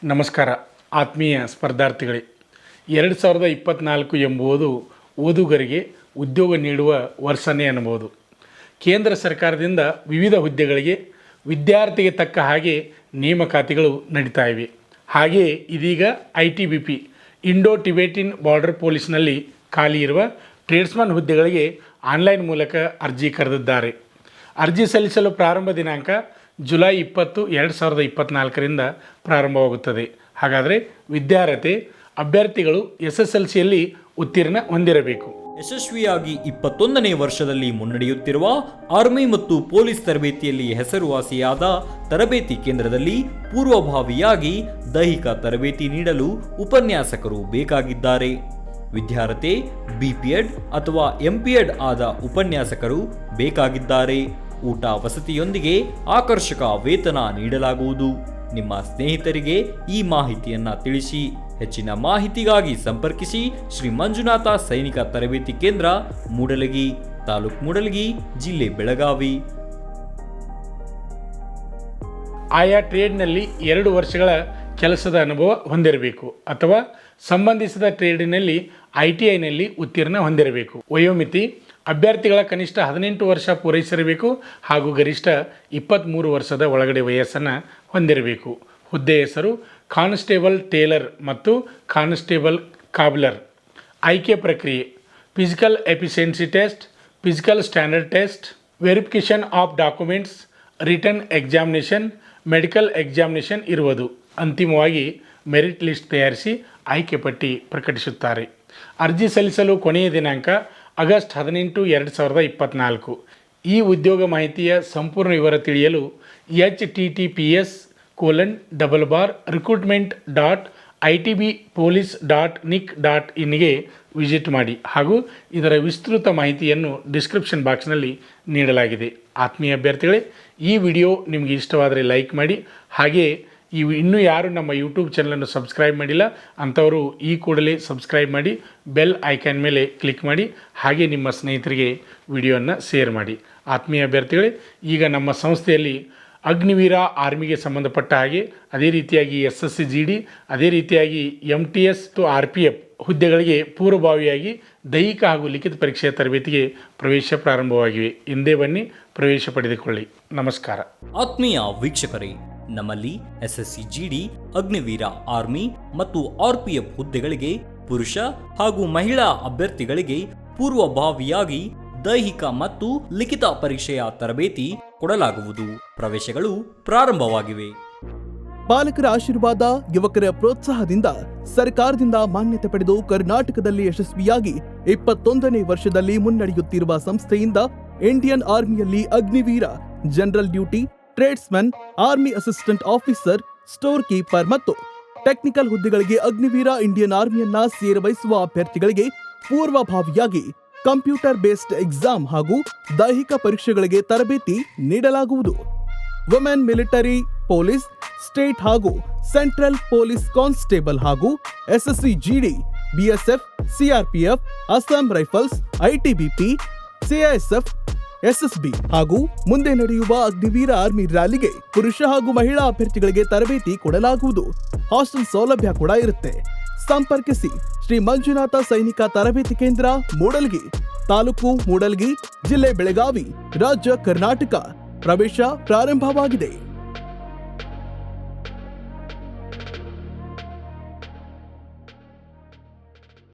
ನಮಸ್ಕಾರ ಆತ್ಮೀಯ ಸ್ಪರ್ಧಾರ್ಥಿಗಳೇ, 2024 ಎಂಬುದು ಓದುಗರಿಗೆ ಉದ್ಯೋಗ ನೀಡುವ ವರ್ಷನೇ ಅನ್ನಬಹುದು. ಕೇಂದ್ರ ಸರ್ಕಾರದಿಂದ ವಿವಿಧ ಹುದ್ದೆಗಳಿಗೆ ವಿದ್ಯಾರ್ಥಿಗೆ ತಕ್ಕ ಹಾಗೆ ನೇಮಕಾತಿಗಳು ನಡೀತಾ ಇವೆ. ಹಾಗೆಯೇ ಇದೀಗ ITBP ಇಂಡೋ ಟಿಬೇಟಿನ್ ಬಾರ್ಡರ್ ಪೊಲೀಸ್ನಲ್ಲಿ ಖಾಲಿ ಇರುವ ಟ್ರೇಡ್ಸ್ಮನ್ ಹುದ್ದೆಗಳಿಗೆ ಆನ್ಲೈನ್ ಮೂಲಕ ಅರ್ಜಿ ಕರೆದಿದ್ದಾರೆ. ಅರ್ಜಿ ಸಲ್ಲಿಸಲು ಪ್ರಾರಂಭ ದಿನಾಂಕ ಜುಲೈ 20, 2024ರಿಂದ ಪ್ರಾರಂಭವಾಗುತ್ತದೆ. ಹಾಗಾದರೆ ಅಭ್ಯರ್ಥಿಗಳು SSLCಯಲ್ಲಿ ಉತ್ತೀರ್ಣ ಹೊಂದಿರಬೇಕು. ಯಶಸ್ವಿಯಾಗಿ 21ನೇ ವರ್ಷದಲ್ಲಿ ಮುನ್ನಡೆಯುತ್ತಿರುವ ಆರ್ಮಿ ಮತ್ತು ಪೊಲೀಸ್ ತರಬೇತಿಯಲ್ಲಿ ಹೆಸರುವಾಸಿಯಾದ ತರಬೇತಿ ಕೇಂದ್ರದಲ್ಲಿ ಪೂರ್ವಭಾವಿಯಾಗಿ ದೈಹಿಕ ತರಬೇತಿ ನೀಡಲು ಉಪನ್ಯಾಸಕರು ಬೇಕಾಗಿದ್ದಾರೆ. ವಿದ್ಯಾರ್ಥಿ BPEd ಅಥವಾ MPEd ಆದ ಉಪನ್ಯಾಸಕರು ಬೇಕಾಗಿದ್ದಾರೆ. ಊಟ ವಸತಿಯೊಂದಿಗೆ ಆಕರ್ಷಕ ವೇತನ ನೀಡಲಾಗುವುದು. ನಿಮ್ಮ ಸ್ನೇಹಿತರಿಗೆ ಈ ಮಾಹಿತಿಯನ್ನ ತಿಳಿಸಿ. ಹೆಚ್ಚಿನ ಮಾಹಿತಿಗಾಗಿ ಸಂಪರ್ಕಿಸಿ ಶ್ರೀ ಮಂಜುನಾಥ ಸೈನಿಕ ತರಬೇತಿ ಕೇಂದ್ರ, ಮೂಡಲಗಿ, ತಾಲೂಕು ಮೂಡಲಗಿ, ಜಿಲ್ಲೆ ಬೆಳಗಾವಿ. ಆಯಾ ಟ್ರೇಡ್ನಲ್ಲಿ 2 ವರ್ಷಗಳ ಕೆಲಸದ ಅನುಭವ ಹೊಂದಿರಬೇಕು ಅಥವಾ ಸಂಬಂಧಿಸಿದ ಟ್ರೇಡಿನಲ್ಲಿ ITIನಲ್ಲಿ ಉತ್ತೀರ್ಣ ಹೊಂದಿರಬೇಕು. ವಯೋಮಿತಿ ಅಭ್ಯರ್ಥಿಗಳ ಕನಿಷ್ಠ 18 ವರ್ಷ ಪೂರೈಸಿರಬೇಕು ಹಾಗೂ ಗರಿಷ್ಠ 23 ವರ್ಷದ ಒಳಗಡೆ ವಯಸ್ಸನ್ನು ಹೊಂದಿರಬೇಕು. ಹುದ್ದೆ ಹೆಸರು ಕಾನ್ಸ್ಟೇಬಲ್ ಟೇಲರ್ ಮತ್ತು ಕಾನ್ಸ್ಟೇಬಲ್ ಕಾಬ್ಲರ್. ಆಯ್ಕೆ ಪ್ರಕ್ರಿಯೆ physical efficiency test, physical standard test, verification of documents, return examination, medical examination ಇರುವುದು. ಅಂತಿಮವಾಗಿ ಮೆರಿಟ್ ಲಿಸ್ಟ್ ತಯಾರಿಸಿ ಆಯ್ಕೆ ಪಟ್ಟಿ ಪ್ರಕಟಿಸುತ್ತಾರೆ. ಅರ್ಜಿ ಸಲ್ಲಿಸಲು ಕೊನೆಯ ದಿನಾಂಕ ಆಗಸ್ಟ್ 18, 2024. ಈ ಉದ್ಯೋಗ ಮಾಹಿತಿಯ ಸಂಪೂರ್ಣ ವಿವರ ತಿಳಿಯಲು https://recruitment.itbpolice.nic.in ವಿಸಿಟ್ ಮಾಡಿ ಹಾಗೂ ಇದರ ವಿಸ್ತೃತ ಮಾಹಿತಿಯನ್ನು ಡಿಸ್ಕ್ರಿಪ್ಷನ್ ಬಾಕ್ಸ್ನಲ್ಲಿ ನೀಡಲಾಗಿದೆ. ಆತ್ಮೀಯ ಅಭ್ಯರ್ಥಿಗಳೇ, ಈ ವಿಡಿಯೋ ನಿಮಗೆ ಇಷ್ಟವಾದರೆ ಲೈಕ್ ಮಾಡಿ. ಹಾಗೆಯೇ ಇನ್ನೂ ಯಾರು ನಮ್ಮ ಯೂಟ್ಯೂಬ್ ಚಾನಲನ್ನು ಸಬ್ಸ್ಕ್ರೈಬ್ ಮಾಡಿಲ್ಲ ಅಂಥವರು ಈ ಕೂಡಲೇ ಸಬ್ಸ್ಕ್ರೈಬ್ ಮಾಡಿ, ಬೆಲ್ ಐಕಾನ್ ಮೇಲೆ ಕ್ಲಿಕ್ ಮಾಡಿ, ಹಾಗೆ ನಿಮ್ಮ ಸ್ನೇಹಿತರಿಗೆ ವಿಡಿಯೋವನ್ನು ಶೇರ್ ಮಾಡಿ. ಆತ್ಮೀಯ ಅಭ್ಯರ್ಥಿಗಳೇ, ಈಗ ನಮ್ಮ ಸಂಸ್ಥೆಯಲ್ಲಿ ಅಗ್ನಿವೀರ ಆರ್ಮಿಗೆ ಸಂಬಂಧಪಟ್ಟ ಹಾಗೆ ಅದೇ ರೀತಿಯಾಗಿ SSC GD, ಅದೇ ರೀತಿಯಾಗಿ MTS ಮತ್ತು RPF ಹುದ್ದೆಗಳಿಗೆ ಪೂರ್ವಭಾವಿಯಾಗಿ ದೈಹಿಕ ಹಾಗೂ ಲಿಖಿತ ಪರೀಕ್ಷೆಯ ತರಬೇತಿಗೆ ಪ್ರವೇಶ ಪ್ರಾರಂಭವಾಗಿವೆ. ಹಿಂದೆ ಬನ್ನಿ, ಪ್ರವೇಶ ಪಡೆದುಕೊಳ್ಳಿ. ನಮಸ್ಕಾರ. ಆತ್ಮೀಯ ವೀಕ್ಷಕರೇ, ನಮ್ಮಲ್ಲಿ SSC GD, ಅಗ್ನಿವೀರ ಆರ್ಮಿ ಮತ್ತು RPF ಹುದ್ದೆಗಳಿಗೆ ಪುರುಷ ಹಾಗೂ ಮಹಿಳಾ ಅಭ್ಯರ್ಥಿಗಳಿಗೆ ಪೂರ್ವಭಾವಿಯಾಗಿ ದೈಹಿಕ ಮತ್ತು ಲಿಖಿತ ಪರೀಕ್ಷೆಯ ತರಬೇತಿ ಕೊಡಲಾಗುವುದು. ಪ್ರವೇಶಗಳು ಪ್ರಾರಂಭವಾಗಿವೆ. ಪಾಲಕರ ಆಶೀರ್ವಾದ, ಯುವಕರ ಪ್ರೋತ್ಸಾಹದಿಂದ ಸರ್ಕಾರದಿಂದ ಮಾನ್ಯತೆ ಪಡೆದು ಕರ್ನಾಟಕದಲ್ಲಿ ಯಶಸ್ವಿಯಾಗಿ 21ನೇ ವರ್ಷದಲ್ಲಿ ಮುನ್ನಡೆಯುತ್ತಿರುವ ಸಂಸ್ಥೆಯಿಂದ ಇಂಡಿಯನ್ ಆರ್ಮಿಯಲ್ಲಿ Agniveer, general duty, tradesman, army assistant officer, storekeeper ಮತ್ತು ಟೆಕ್ನಿಕಲ್ ಹುದ್ದೆಗಳಿಗೆ ಅಗ್ನಿವೀರ ಇಂಡಿಯನ್ ಆರ್ಮಿಯನ್ನ ಸೇರಬಯಸುವ ಅಭ್ಯರ್ಥಿಗಳಿಗೆ ಪೂರ್ವಭಾವಿಯಾಗಿ ಕಂಪ್ಯೂಟರ್ ಬೇಸ್ಡ್ ಎಕ್ಸಾಮ್ ಹಾಗೂ ದೈಹಿಕ ಪರೀಕ್ಷೆಗಳಿಗೆ ತರಬೇತಿ ನೀಡಲಾಗುವುದು. ವುಮೆನ್ ಮಿಲಿಟರಿ, ಪೊಲೀಸ್, ಸ್ಟೇಟ್ ಹಾಗೂ ಸೆಂಟ್ರಲ್ ಪೊಲೀಸ್ ಕಾನ್ಸ್ಟೇಬಲ್ ಹಾಗೂ SSC GD, BSF, CRPF, Assam rifles, ITBP, CISF, SSB ಹಾಗೂ ಮುಂದೆ ನಡೆಯುವ ಅಗ್ನಿವೀರ ಆರ್ಮಿ ರ್ಯಾಲಿಗೆ ಪುರುಷ ಹಾಗೂ ಮಹಿಳಾ ಅಭ್ಯರ್ಥಿಗಳಿಗೆ ತರಬೇತಿ ಕೊಡಲಾಗುವುದು. ಹಾಸ್ಟೆಲ್ ಸೌಲಭ್ಯ ಕೂಡ ಇರುತ್ತೆ. ಸಂಪರ್ಕಿಸಿ ಶ್ರೀ ಮಂಜುನಾಥ ಸೈನಿಕ ತರಬೇತಿ ಕೇಂದ್ರ, ಮೂಡಲಗಿ, ತಾಲೂಕು ಮೂಡಲಗಿ, ಜಿಲ್ಲೆ ಬೆಳಗಾವಿ, ರಾಜ್ಯ ಕರ್ನಾಟಕ. ಪ್ರವೇಶ ಪ್ರಾರಂಭವಾಗಿದೆ.